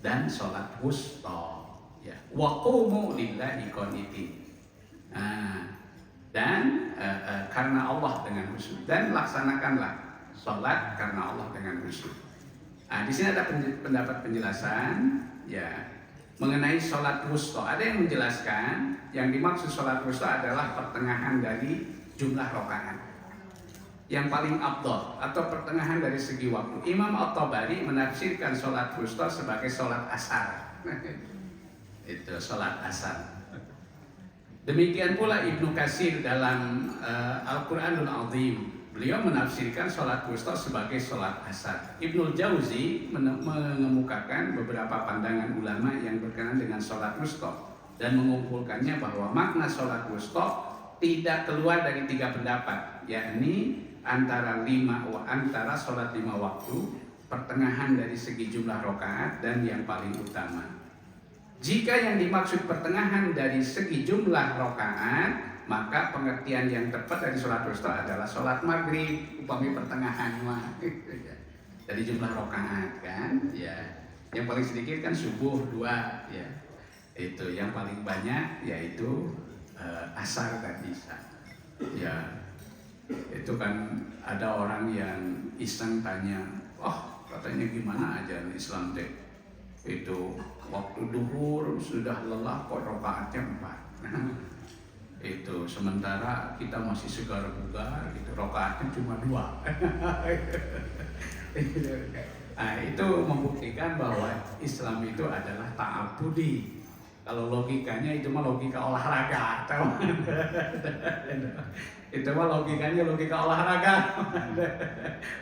[SPEAKER 1] dan sholat wusta, ya. Wa qumu lillahi qanitin. Dan karena Allah dengan khusyuk, dan laksanakanlah sholat karena Allah dengan khusyuk. Di sini ada pendapat penjelasan, ya, mengenai sholat wusta. Ada yang menjelaskan yang dimaksud sholat wusta adalah pertengahan dari jumlah rakaat, yang paling afdal atau pertengahan dari segi waktu. Imam At-Tabari menafsirkan sholat wusta sebagai sholat asar. Itu sholat asar. Demikian pula Ibnu Katsir dalam Al-Quranul Azim. Beliau menafsirkan sholat wusta sebagai sholat asar. Ibnu Jauzi mengemukakan beberapa pandangan ulama yang berkenaan dengan sholat wusta dan mengumpulkannya bahwa makna sholat wusta tidak keluar dari 3 pendapat, yakni antara sholat 5 waktu, pertengahan dari segi jumlah rakaat, dan yang paling utama. Jika yang dimaksud pertengahan dari segi jumlah rakaat, maka pengertian yang tepat dari sholat wusta adalah sholat maghrib, upami pertengahan dari jumlah rakaat kan, ya. Yang paling sedikit kan subuh 2, ya. Itu yang paling banyak yaitu asar dan isya. Ya, itu kan ada orang yang iseng tanya, katanya gimana aja Islam deh? Itu waktu duhur sudah lelah kok rakaatnya 4. Itu sementara kita masih segar bugar gitu, rakaatnya cuma 2. Nah, itu membuktikan bahwa Islam itu adalah ta'abudi. Kalau logikanya itu mah logika olahraga, itu mah logikanya logika olahraga,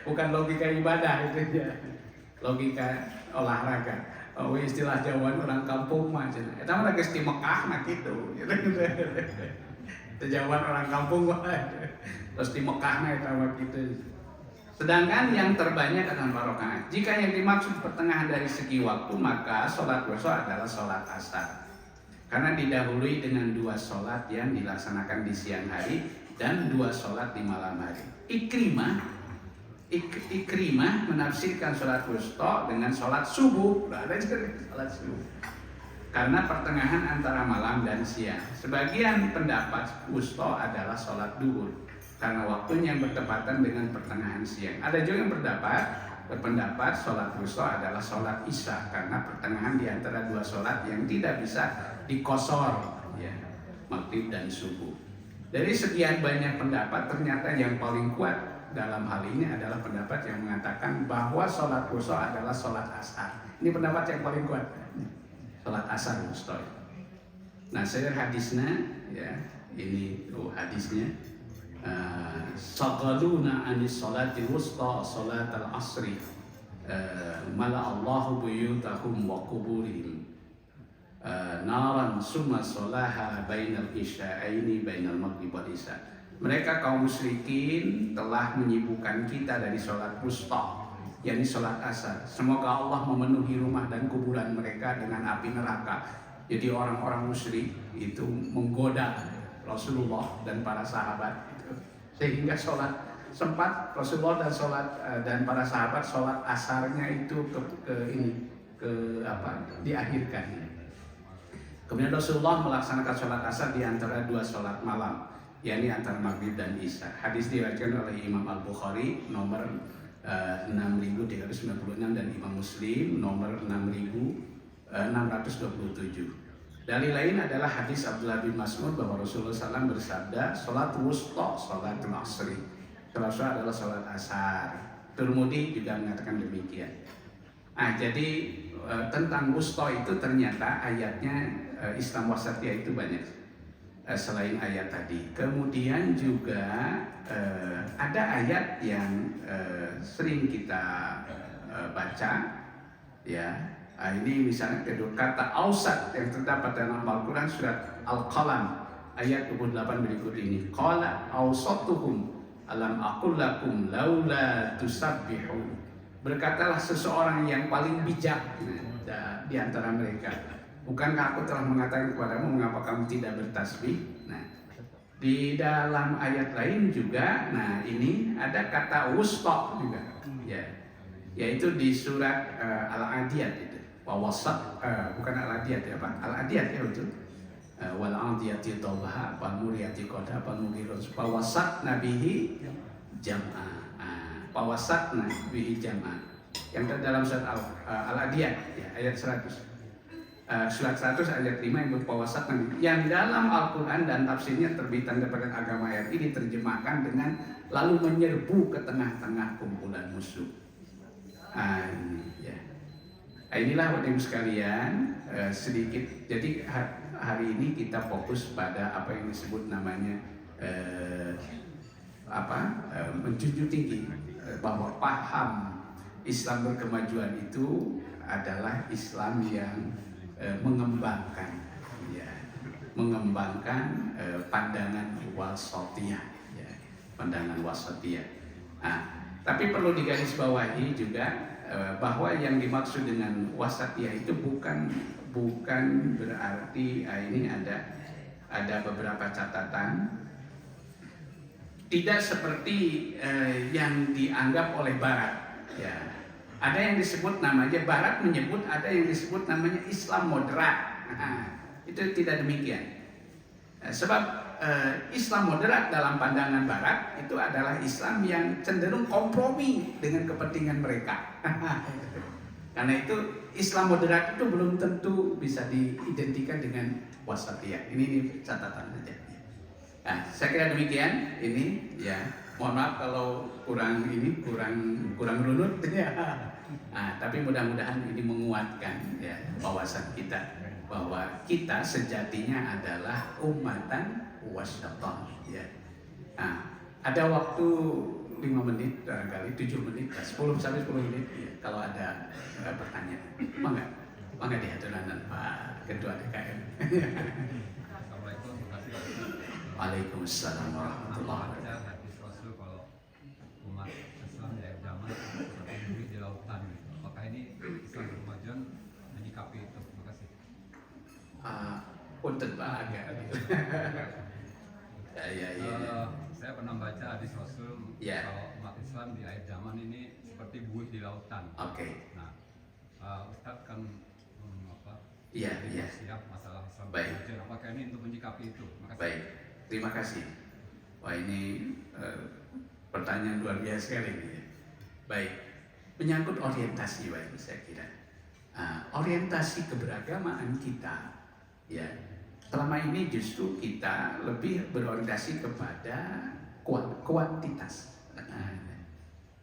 [SPEAKER 1] bukan logika ibadah itu ya, logika olahraga. Istilah Jawa orang kampung mah, itu mah lagi di Mekah nah gitu. Jawaban orang kampung terus di Mekahnya itu gitu. Sedangkan yang terbanyak adalah rakaat. Jika yang dimaksud pertengahan dari segi waktu, maka sholat wusta adalah sholat asar, karena didahului dengan 2 sholat yang dilaksanakan di siang hari dan 2 sholat di malam hari. Ikrimah menafsirkan sholat wusta dengan sholat subuh. Ada juga sholat subuh, karena pertengahan antara malam dan siang. Sebagian pendapat wusta adalah sholat duhur, karena waktunya yang bertepatan dengan pertengahan siang. Ada juga yang berpendapat sholat wusta adalah sholat isya, karena pertengahan di antara 2 sholat yang tidak bisa dikosor, ya, maghrib dan subuh. Dari sekian banyak pendapat, ternyata yang paling kuat dalam hal ini adalah pendapat yang mengatakan bahwa sholat wusta adalah sholat asar. Ini pendapat yang paling kuat. Sholat asar wusta. Nah, saya hadisnya, ya, ini hadisnya. Sagaluna anis sholati wusta sholat al-asri, mala Allahu buyutahum wa kuburihim naran summa sholaha bainal isya'aini bainal maghrib wal isya. Mereka kaum musyrikin telah menyibukkan kita dari sholat wusta, yakni sholat asar. Semoga Allah memenuhi rumah dan kuburan mereka dengan api neraka. Jadi orang-orang musyrik itu menggoda Rasulullah dan para sahabat itu, sehingga sholat sempat Rasulullah dan para sahabat sholat asarnya itu diakhirkan. Kemudian Rasulullah melaksanakan sholat asar di antara 2 sholat malam, yakni antara maghrib dan isya. Hadis diriwayatkan oleh Imam Al-Bukhari nomor 6396 dan Imam Muslim nomor 6627. Dalil lain adalah hadis Abdullah bin Mas'ud bahwa Rasulullah SAW bersabda, sholat wusta sholatul asri. Sholat wusta adalah sholat asar. Tirmidzi juga mengatakan demikian. Jadi tentang wusta itu ternyata ayatnya Islam wasatiyah itu banyak selain ayat tadi. Kemudian juga ada ayat yang sering kita baca, ya. Ini misalnya kata ausat yang terdapat dalam Al-Quran surat Al-Qalam ayat 28 berikut ini. Qala ausatuhum alam aqul lakum laula tusabbihun. Berkatalah seseorang yang paling bijak di antara mereka, bukankah aku telah mengatakan kepadamu mengapa kamu tidak bertasbih? Nah, di dalam ayat lain juga, nah ini ada kata wusta juga, ya, yaitu di surat Al-Adiyat itu. Wawasat, bukan Al-Adiyat ya Pak, Al-Adiyat ya betul. Wal-adiyati dhabha, wal-muriyati qadha, wal-mughirati wawasat nabihi jam'a. Wawasat nabihi jam'a. Yang dalam surat Al-Adiyat ya, ayat 100. Surat 100 ayat 5 yang berpawasat nabi. Yang dalam Al-Quran dan tafsirnya terbitan daripada agama ayat ini diterjemahkan dengan lalu menyerbu ke tengah-tengah kumpulan musuh. Inilah Bapak Ibu sekalian sedikit. Jadi hari ini kita fokus pada apa yang disebut namanya menjunjung tinggi bahwa paham Islam berkemajuan itu adalah Islam yang mengembangkan, ya, mengembangkan pandangan wasatiyah, ya, pandangan wasatiyah. Nah, tapi perlu digarisbawahi juga bahwa yang dimaksud dengan wasatiyah itu bukan berarti ini ada beberapa catatan, tidak seperti yang dianggap oleh Barat, ya. Ada yang disebut namanya, Barat menyebut ada yang disebut namanya Islam moderat. Itu tidak demikian. Sebab Islam moderat dalam pandangan Barat itu adalah Islam yang cenderung kompromi dengan kepentingan mereka. Karena itu Islam moderat itu belum tentu bisa diidentikan dengan wasatiyah. Ini catatan saja. Nah, saya kira demikian. Ini ya, mohon maaf kalau kurang runut ya. Nah, tapi mudah-mudahan ini menguatkan ya wawasan kita bahwa kita sejatinya adalah ummatan wasatah, ya. Nah, ada waktu 5 menit, barangkali 7 menit, 10 sampai 10 menit ya, kalau ada pertanyaan. Mangga diaturanan Pak Ketua DKM.
[SPEAKER 2] Assalamualaikum, terima kasih.
[SPEAKER 1] Waalaikumsalam warahmatullahi wabarakatuh.
[SPEAKER 2] Hadis Rasul kalau umat Islam di akhir zaman seperti di lautan, apakah ini Islam berkemajuan menyikapi itu? Terima kasih.
[SPEAKER 1] Punten Pak agak gitu. Ya.
[SPEAKER 2] Saya pernah baca hadis Rasul kalau umat Islam di akhir zaman ini seperti buih di lautan.
[SPEAKER 1] Oke.
[SPEAKER 2] Nah, Ustadz kan
[SPEAKER 1] Iya.
[SPEAKER 2] siap masalah Islam
[SPEAKER 1] Baik.
[SPEAKER 2] berkemajuan. Apakah ini untuk menyikapi itu? Terima kasih.
[SPEAKER 1] Baik, terima kasih. Wah, ini pertanyaan luar biasa sekali ini. Ya. Baik, menyangkut orientasi, Pak, ini saya kira orientasi keberagamaan kita, ya, selama ini justru kita lebih berorientasi kepada kuantitas.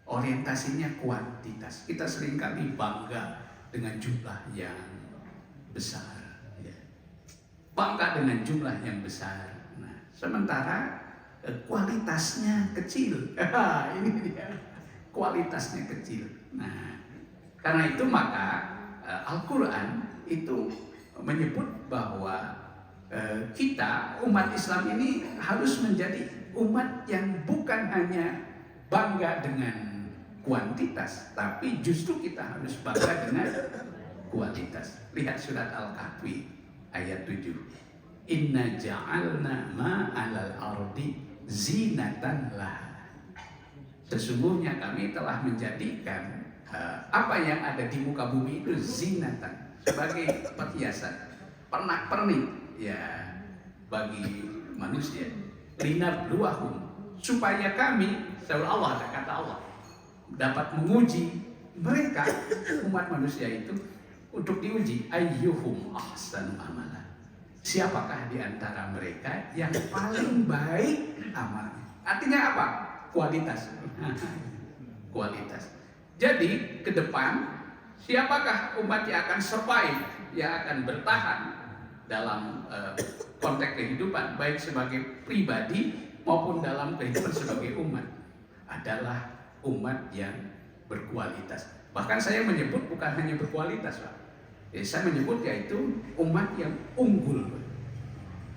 [SPEAKER 1] Orientasinya kuantitas. Kita seringkali bangga dengan jumlah yang besar, ya. Bangga dengan jumlah yang besar. Nah, sementara kualitasnya kecil. Ini dia, kualitasnya kecil. Nah, karena itu maka Al-Quran itu menyebut bahwa kita umat Islam ini harus menjadi umat yang bukan hanya bangga dengan kuantitas, tapi justru kita harus bangga dengan kualitas. Lihat surat Al-Kahfi ayat 7. Inna ja'alna ma'alal ardi zinatan lah. Sesungguhnya kami telah menjadikan apa yang ada di muka bumi itu zinatan, sebagai perhiasan, pernak-pernik ya bagi manusia. Linabluwahum, supaya kami, seolah Allah, ada kata Allah, dapat menguji mereka umat manusia itu, untuk diuji ayyuhum ahsanu amala. Siapakah di antara mereka yang paling baik amalnya? Artinya apa? Kualitas. Kualitas. Jadi ke depan siapakah umat yang akan survive, yang akan bertahan dalam konteks kehidupan, baik sebagai pribadi maupun dalam kehidupan sebagai umat, adalah umat yang berkualitas. Bahkan saya menyebut bukan hanya berkualitas, Pak. Saya menyebut yaitu umat yang unggul.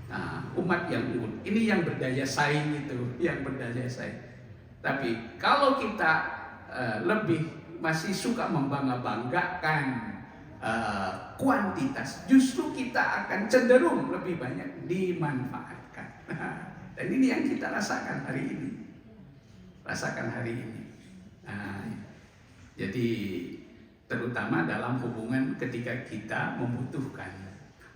[SPEAKER 1] Nah, umat yang unggul. Ini yang berdaya saing itu, yang berdaya saing. Tapi kalau kita lebih masih suka membangga-banggakan kuantitas, justru kita akan cenderung lebih banyak dimanfaatkan. Dan ini yang kita rasakan hari ini. Nah, jadi terutama dalam hubungan ketika kita membutuhkan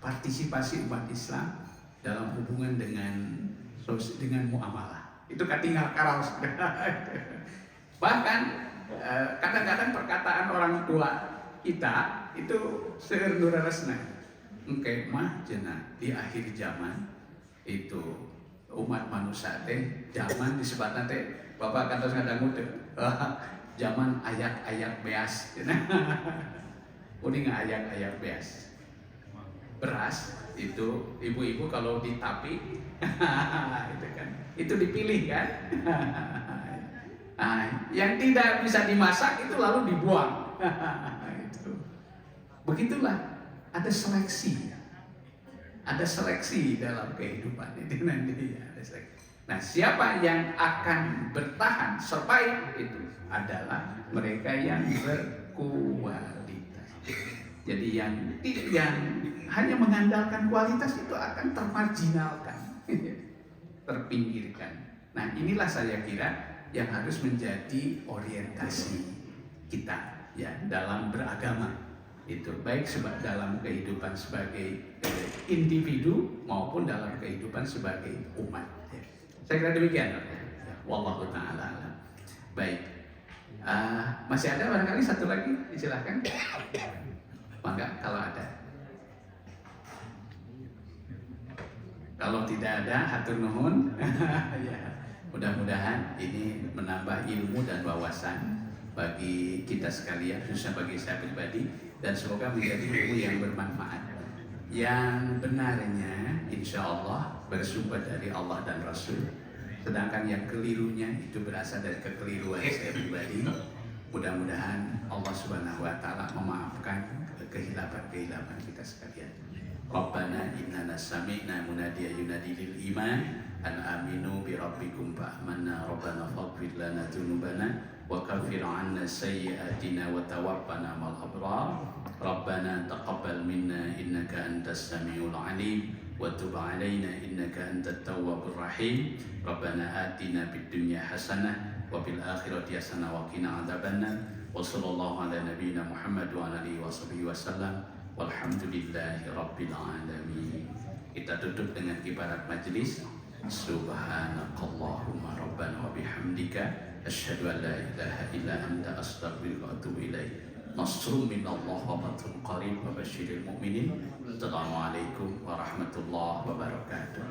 [SPEAKER 1] partisipasi umat Islam dalam hubungan dengan muamalah. Itu katinggal karaos. Bahkan kadang-kadang perkataan orang tua kita itu seueur nu raresna. Engke mah cenah di akhir zaman itu umat manusia teh zaman disebutna teh Bapak kantos ngadangu teh zaman ayat-ayat beas. Uning ayat-ayat beas. beras itu ibu-ibu kalau ditapik itu kan, itu dipilih kan. Nah, yang tidak bisa dimasak itu lalu dibuang. Itu. Begitulah, ada seleksi. Ada seleksi dalam kehidupan itu nanti ada seleksi. Nah, siapa yang akan bertahan survive itu adalah mereka yang berkualitas. Jadi yang hanya mengandalkan kualitas itu akan termarginalkan, terpinggirkan. Nah, inilah saya kira yang harus menjadi orientasi kita ya dalam beragama. Itu baik dalam kehidupan sebagai individu maupun dalam kehidupan sebagai umat. Ya. Saya kira demikian. Ya. Wallahu ta'ala alam. Baik. Masih ada barangkali satu lagi, silakan. Maka kalau ada. Kalau tidak ada, hatur nuhun. Ya. Mudah-mudahan ini menambah ilmu dan wawasan bagi kita sekalian, khususnya bagi saya pribadi. Dan semoga menjadi ilmu yang bermanfaat. Yang benarnya insya Allah bersumber dari Allah dan Rasul. Sedangkan yang kelirunya itu berasal dari kekeliruan saya pribadi. Mudah-mudahan Allah Subhanahu wa Ta'ala memaafkan kehilapan-kehilapan kita sekalian. Rabbana innana sami'na munadiya yunadi lil iman an aminu bi rabbikum fa amanna rabbana faghfir lana dzunubana wa kaffir 'anna sayyi'atina wa tawaffana mal abrar. Rabbana taqabbal minna innaka antas samiul 'alim wa tub 'alaina innaka antat tawwabur rahim. Rabbana atina fid dunya hasanah wa fil akhirati hasanah wa qina adzabannar. Wa sallallahu ala nabiyyina Muhammad wa alihi wasallam. Walhamdulillahi rabbil alamin. Kita tutup dengan kibarat majlis. Subhanakallahumma rabbana wa bihamdika asyhadu an la ilaha illa anta astaghfiruka wa atubu ilaik. Nasrun minallah wa fathun qarib wa basyiril mu'minin. Assalamualaikum warahmatullahi wabarakatuh.